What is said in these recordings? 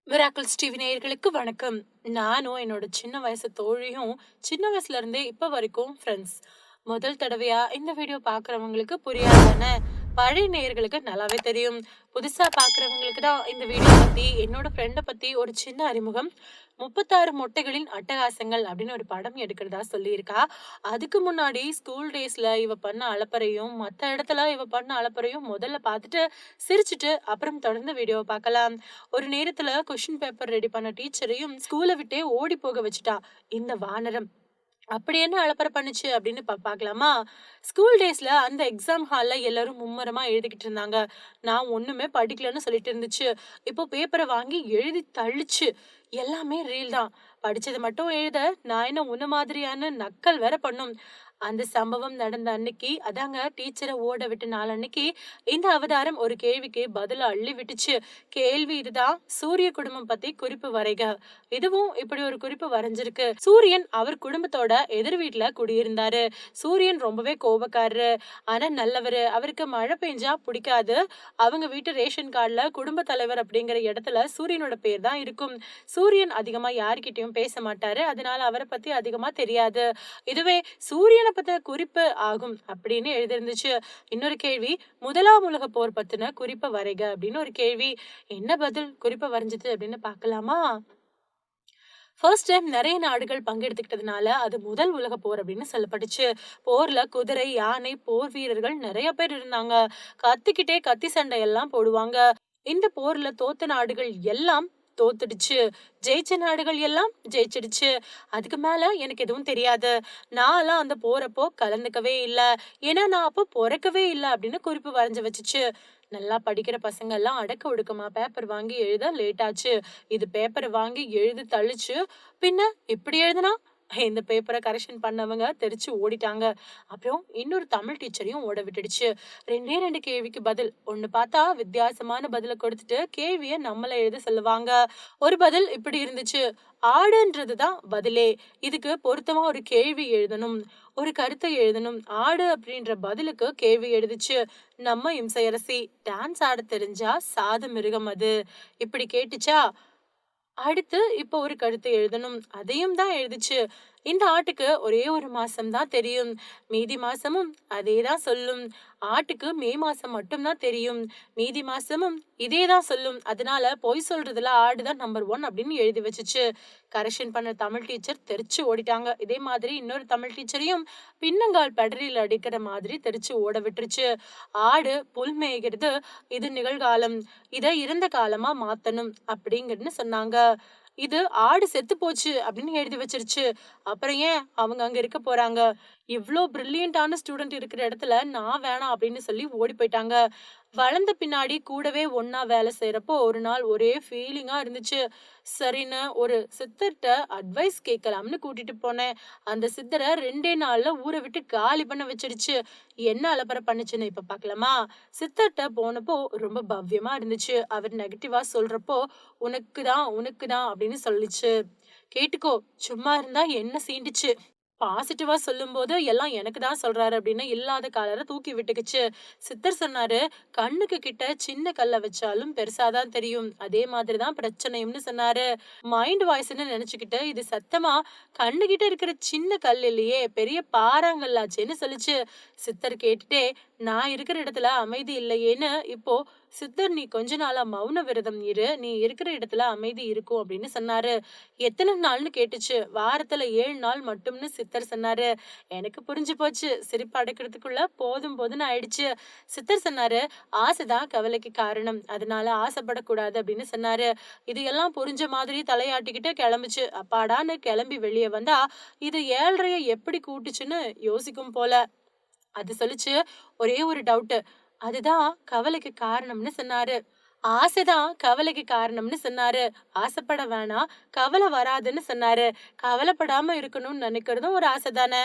Miracles TV நேயர்களுக்கு வணக்கம். நானும் என்னோட சின்ன வயசு தோழியும் சின்ன வயசுல இருந்தே இப்ப வரைக்கும் ஃப்ரெண்ட்ஸ். முதல் தடவையா இந்த வீடியோ பார்க்குறவங்களுக்கு புரியாதானே? பழைய நேயர்களுக்கு நல்லாவே தெரியும். புதுசா பார்க்குறவங்களுக்கு தான் இந்த வீடியோ பத்தி, என்னோட ஃப்ரெண்ட பத்தி ஒரு சின்ன அறிமுகம். 36 மொட்டைகளின் அட்டகாசங்கள் அப்படின்னு ஒரு படம் எடுக்கிறதா சொல்லியிருக்கா. அதுக்கு முன்னாடி ஸ்கூல் டேஸ்ல இவ பண்ண அலப்பறையும், மத்த இடத்துல இவ பண்ண அலப்பறையும் முதல்ல பார்த்துட்டு, சிரிச்சுட்டு அப்புறம் தொடர்ந்து வீடியோவ பார்க்கலாம். ஒரு நேரத்துல கொஸ்டின் பேப்பர் ரெடி பண்ண டீச்சரையும் ஸ்கூல விட்டே ஓடி போக வச்சுட்டா இந்த வானரம். அப்படி என்ன அலப்பறை பண்ணுச்சு அப்படின்னு பார்க்கலாமா? ஸ்கூல் டேஸ்ல அந்த எக்ஸாம் ஹால்ல எல்லாரும் மும்மரமா எழுதிக்கிட்டு இருந்தாங்க. நான் ஒண்ணுமே படிக்கலன்னு சொல்லிட்டு இருந்துச்சு. இப்போ பேப்பரை வாங்கி எழுதி தள்ளுச்சு. எல்லாமே ரீல் தான். படிச்சது மட்டும் எழுத நான் என்ன உன்ன மாதிரியான நக்கல் வேற பண்ணும். அந்த சம்பவம் நடந்த அன்னைக்கு, அதாங்க டீச்சரை ஓட விட்ட நாள் அன்னைக்கு, இந்த அவதாரம் ஒரு கேள்விக்கு பதில அள்ளி விட்டுச்சு. கேள்வி இதுதான்: சூரிய குடும்பம் பத்தி குறிப்பு வரைக. இதுவும் இப்படி ஒரு குறிப்பு வரைஞ்சிருக்கு. சூரியன் அவர் குடும்பத்தோட எதிர் வீட்டுல குடியிருந்தாரு. சூரியன் ரொம்பவே கோபக்காரரு, ஆனா நல்லவரு. அவருக்கு மழை பெஞ்சா பிடிக்காது. அவங்க வீட்டு ரேஷன் கார்டுல குடும்ப தலைவர் அப்படிங்கிற இடத்துல சூரியனோட பேர் தான் இருக்கும். சூரியன் அதிகமா யார்கிட்டயும் பேச மாட்டாரு. அதனால அவரை பத்தி அதிகமா தெரியாது. இதுவே சூரியனை பத்தின குறிப்பு ஆகும் அப்படின்னு எழுதிருந்துச்சு. இன்னொரு கேள்வி: முதலாம் உலக போர் பத்தின குறிப்பை வரைக அப்படின்னு ஒரு கேள்வி. என்ன பதில் குறிப்பை வரைஞ்சது அப்படின்னு பார்க்கலாமா? ஃபர்ஸ்ட் டைம் நிறைய நாடுகள் பங்கெடுத்துக்கிட்டதுனால அது முதல் உலக போர் அப்படின்னு சொல்லப்பட்டுச்சு. போர்ல குதிரை, யானை, போர் வீரர்கள் நிறைய பேர் இருந்தாங்க. கத்திக்கிட்டே கத்தி சண்டை எல்லாம் போடுவாங்க. இந்த போர்ல தோத்த நாடுகள் எல்லாம் தோத்துடுச்சு. ஜெயிச்ச நாடுகள் எல்லாம் ஜெயிச்சிடுச்சு. அதுக்கு மேல எனக்கு எதுவும் தெரியாது. நான்லாம் அந்த போறப்போ கலந்துக்கவே இல்ல. ஏன்னா நான் அப்போ பொறக்கவே இல்ல அப்படின்னு குறிப்பு வரைஞ்சு வச்சுச்சு. நல்லா படிக்கிற பசங்க எல்லாம் அடக்க ஒடுக்கமா பேப்பர் வாங்கி எழுத லேட் ஆச்சு. இது பேப்பரை வாங்கி எழுதி தள்ளுச்சு. பின்ன இப்படி எழுதுனா இந்த பேப்பரை கரெக்ஷன் பண்ணவங்க தெரிச்சு ஓடிட்டாங்க. அப்புறம் இன்னொரு தமிழ் டீச்சரையும் ஓட விட்டுடுச்சு. 2 கேள்விக்கு பதில். ஒண்ணு பார்த்தா வித்தியாசமான பதில கொடுத்துட்டு கேள்விய நம்மள எழுத சொல்லுவாங்க. ஒரு பதில் இப்படி இருந்துச்சு: ஆடுன்றதுதான் பதிலே. இதுக்கு பொருத்தமா ஒரு கேள்வி எழுதணும், ஒரு கருத்தை எழுதணும். ஆடு அப்படின்ற பதிலுக்கு கேள்வி எழுதுச்சு: நம்ம இம்சையரசி, டான்ஸ் ஆட தெரிஞ்சா சாது மிருகம் அது. இப்படி கேட்டுச்சா? அடுத்து இப்போ ஒரு கருத்து எழுதணும். அதையும் தான் எழுதுச்சு. இந்த ஆட்டுக்கு ஒரே ஒரு மாசம் தான் தெரியும். மீதி மாசமும் அதேதான் சொல்லும். ஆட்டுக்கு மே மாசம் மட்டும் தான் தெரியும். மீதி மாசமும் இதேதான் சொல்லும். அதனால பொய் சொல்றதுல ஆடுதான் நம்பர் 1 அப்படின்னு எழுதி வச்சுச்சு. கரெக்ஷன் பண்ண தமிழ் டீச்சர் தெரிச்சு ஓடிட்டாங்க. இதே மாதிரி இன்னொரு தமிழ் டீச்சரையும் பின்னங்கால் பெடரில் அடிக்கிற மாதிரி தெரிச்சு ஓட விட்டுருச்சு. ஆடு புல் மேய்கிறது, இது நிகழ்காலம். இத இறந்த காலமா மாத்தணும் அப்படிங்கன்னு சொன்னாங்க. இது ஆடு செத்து போச்சு அப்படின்னு எழுதி வச்சிருச்சு. அப்புறம் ஏன் அவங்க அங்க இருக்க போறாங்க? இவ்ளோ பிரில்லியண்டான ஸ்டூடெண்ட் இருக்கிற இடத்துல நான் வேணாம் அப்படின்னு சொல்லி ஓடி போயிட்டாங்க. வளர்ந்த பின்னாடி கூடவே ஒண்ணா வேலை செய்யறப்போ ஒரு நாள் ஒரே ஃபீலிங்கா இருந்துச்சு. சரின்னு ஒரு சித்தர்ட்ட அட்வைஸ் கேட்கலாம்னு கூட்டிட்டு போனேன். அந்த சித்தரை 2 நாள்ல ஊரை விட்டு காலி பண்ண வச்சிடுச்சு. என்ன அலப்பறை பண்ணுச்சுன்னு இப்ப பார்க்கலாமா? சித்தர்ட்ட போனப்போ ரொம்ப பவ்யமா இருந்துச்சு. அவர் நெகட்டிவா சொல்றப்போ உனக்கு தான் அப்படின்னு சொல்லிச்சு. கேட்டுக்கோ, சும்மா இருந்தா என்ன சீண்டுச்சு. பாசிட்டிவா சொல்லும்போது எல்லாம் எனக்கு தான் சொல்றாரு அப்படின்னு இல்லாத காலரை தூக்கி விட்டுக்குச்சு. சித்தர் சொன்னாரு: கண்ணுக்கு கிட்ட சின்ன கல்ல வச்சாலும் பெருசாதான் தெரியும். அதே மாதிரிதான் பிரச்சனையும்னு சொன்னாரு. மைண்ட் வாய்ஸ்ன்னு நினைச்சுக்கிட்டு இது சத்தமா கண்ணு கிட்ட இருக்கிற சின்ன கல் இல்லையே, பெரிய பாறாங்கல்லாச்சேன்னு சொல்லுச்சு. சித்தர் கேட்டுட்டே நான் இருக்கிற இடத்துல அமைதி இல்லையேன்னு இப்போ சித்தர் நீ கொஞ்ச நாளா மௌன விரதம் இரு, நீ இருக்கிற இடத்துல அமைதி இருக்கும் அப்படின்னு சொன்னாரு. எத்தனை நாள்னு கேட்டுச்சு. வாரத்துல 7 நாள் மட்டும்னு சித்தர் சொன்னாரு. எனக்கு புரிஞ்சு போச்சு. சிரிப்பு அடக்கிறதுக்குள்ள போதும் போதும்னு ஆயிடுச்சு. சித்தர் சொன்னாரு: ஆசைதான் கவலைக்கு காரணம், அதனால ஆசைப்படக்கூடாது அப்படின்னு சொன்னாரு. இது எல்லாம் புரிஞ்ச மாதிரி தலையாட்டிக்கிட்டு கிளம்புச்சு. அப்பாடான்னு கிளம்பி வெளியே வந்தா இது 7:30 எப்படி கூட்டுச்சுன்னு யோசிக்கும் போல. அது சொல்லுச்சு: ஒரே ஒரு டவுட், அதுதான் கவலைக்கு காரணம்னு சொன்னாரு. ஆசைதான் கவலைக்கு காரணம்னு சொன்னாரு. ஆசைப்பட வேணாம், கவலை வராதுன்னு சொன்னாரு. கவலைப்படாம இருக்கணும்னு நினைக்கிறதும் ஒரு ஆசை தானே.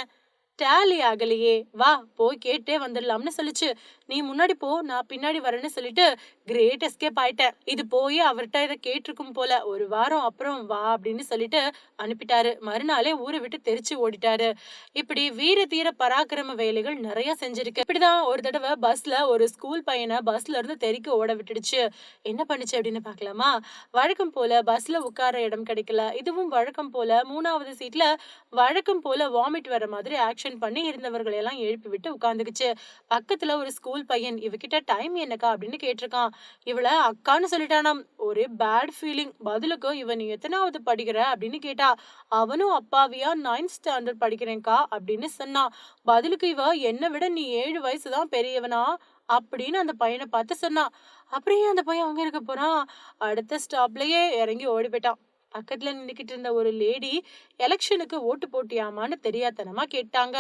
டேலி ஆகலையே, வா போய் கேட்டே வந்துடலாம்னு சொல்லிச்சு. நீ முன்னாடி போ, நான் பின்னாடி வரேன்னு சொல்லிட்டு கிரேட் எஸ்கேப் ஆயிட்டேன். இது போய் அவர்கிட்ட இதை கேட்டிருக்கும் போல. ஒரு வாரம் அப்புறம் வா அப்படின்னு சொல்லிட்டு அனுப்பிட்டாரு. மறுநாளே ஊரை விட்டு தெரிச்சு ஓடிட்டாரு. இப்படி வீர தீர பராக்கிரம வேலைகள் நிறைய செஞ்சிருக்கு. இப்படிதான் ஒரு தடவை பஸ்ல ஒரு ஸ்கூல் பையனை பஸ்ல இருந்து தெறிக்க ஓட விட்டுடுச்சு. என்ன பண்ணுச்சு அப்படின்னு பாக்கலாமா? வழக்கம் போல பஸ்ல உட்கார இடம் கிடைக்கல. இதுவும் வழக்கம் போல 3வது சீட்ல வழக்கம் போல வாமிட் வர மாதிரி ஆக்ஷன் பண்ணி இருந்தவர்களை எல்லாம் எழுப்பி விட்டு உட்கார்ந்துக்குச்சு. பக்கத்துல ஒரு ஸ்கூல் பையன் இவகிட்ட டைம் என்னக்கா அப்படின்னு கேட்டிருக்கான். இவள அக்கான்னு சொல்லிட்டானாம். ஒரே பேட் ஃபீலிங். பதிலுக்கு இவன் நீ எத்தனாவது படிக்கிற அப்படின்னு கேட்டா. அவனும் அப்பாவியா 9th ஸ்டாண்டர்ட் படிக்கிறேன்க்கா அப்படின்னு சொன்னான். பதிலுக்கு இவ என்னை விட நீ 7 வயசுதான் பெரியவனா அப்படின்னு அந்த பையனை பார்த்து சொன்னான். அப்புறம் ஏன் அந்த பையன் அங்க இருக்க போறான்? அடுத்த ஸ்டாப்லயே இறங்கி ஓடி போயிட்டான். பக்கத்துல நின்னுக்கிட்டு இருந்த ஒரு லேடி எலெக்ஷனுக்கு ஓட்டு போட்டியாமான்னு தெரியாதனமா கேட்டாங்க.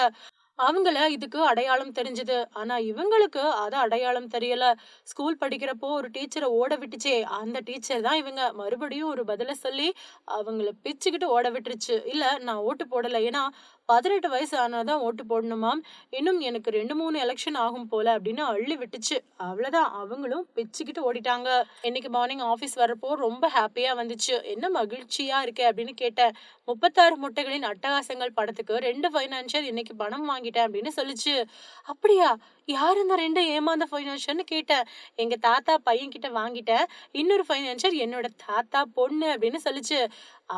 அவங்கள இதுக்கு அடையாளம் தெரிஞ்சது. ஆனா இவங்களுக்கு அது அடையாளம் தெரியல. ஸ்கூல் படிக்கிறப்போ ஒரு டீச்சரை ஓட விட்டுச்சே, அந்த டீச்சர் தான் இவங்க. மறுபடியும் ஒரு பதில சொல்லி அவங்கள பிச்சுக்கிட்டு ஓட விட்டுருச்சு. இல்ல நான் ஓட்டு போடல. ஏன்னா 18 வயசு ஆனாதான் ஓட்டு போடணுமாம். இன்னும் எனக்கு 2, 3 எலெக்ஷன் ஆகும் போல அப்படின்னு அள்ளி விட்டுச்சு. அவ்வளவுதான், அவங்களும் பிச்சுக்கிட்டு ஓடிட்டாங்க. இன்னைக்கு மார்னிங் ஆபீஸ் வரப்போ ரொம்ப ஹாப்பியா வந்துச்சு. என்ன மகிழ்ச்சியா இருக்கே அப்படின்னு கேட்டேன். 36 முட்டைகளின் அட்டகாசங்கள் படத்துக்கு 2 பைனான்சியர் இன்னைக்கு பணம் வாங்கிட்டேன் அப்படின்னு சொல்லுச்சு. அப்படியா? யார் அந்த 2 ஏமாந்த பைனான்சியர்னு கேட்டேன். எங்க தாத்தா பையன் கிட்ட வாங்கிட்டேன். இன்னொரு பைனான்சியர் என்னோட தாத்தா பொண்ணு அப்படின்னு சொல்லுச்சு.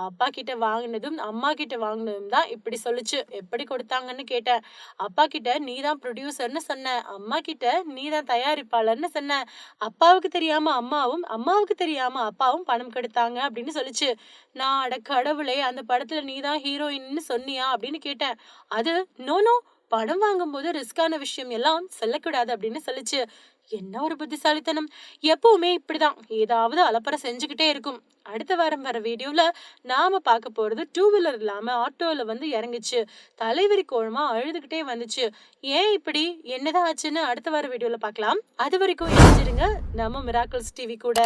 அப்பா கிட்ட வாங்கினதும் அம்மா கிட்ட வாங்கினதும் தான் இப்படி சொல்லுச்சு. எப்படி கொடுத்தாங்கன்னு கேட்டேன். அப்பா கிட்ட நீதான் ப்ரொடியூசர்னு சொன்ன, அம்மா கிட்ட நீதான் தயாரிப்பாளர்னு சொன்ன. அப்பாவுக்கு தெரியாம அம்மாவும் அம்மாவுக்கு தெரியாம அப்பாவும் பணம் கெடுத்தாங்க அப்படின்னு சொல்லுச்சு. நான் அட கடவுளே, அந்த படத்துல நீதான் ஹீரோயின்னு சொன்னியா அப்படின்னு கேட்டேன். அது நோ நோ, படம் வாங்கும்போது ரிஸ்கான விஷயம் எல்லாம் சொல்லக்கூடாது அப்படின்னு சொல்லுச்சு. என்ன ஒரு புத்திசாலித்தனம்! எப்பவுமே இப்படிதான் ஏதாவது அலப்பறை செஞ்சுக்கிட்டே இருக்கும். அடுத்த வாரம் வர வீடியோல நாம பார்க்க போறது 2 வீலர் இல்லாம ஆட்டோல வந்து இறங்குச்சு. தலைவிரி கோலமா அழுதுகிட்டே வந்துச்சு. ஏன் இப்படி, என்னதான் ஆச்சுன்னு அடுத்த வார வீடியோல பார்க்கலாம். அது வரைக்கும் இணைஞ்சிருங்க நம்ம மிராக்கிள்ஸ் டிவி கூட.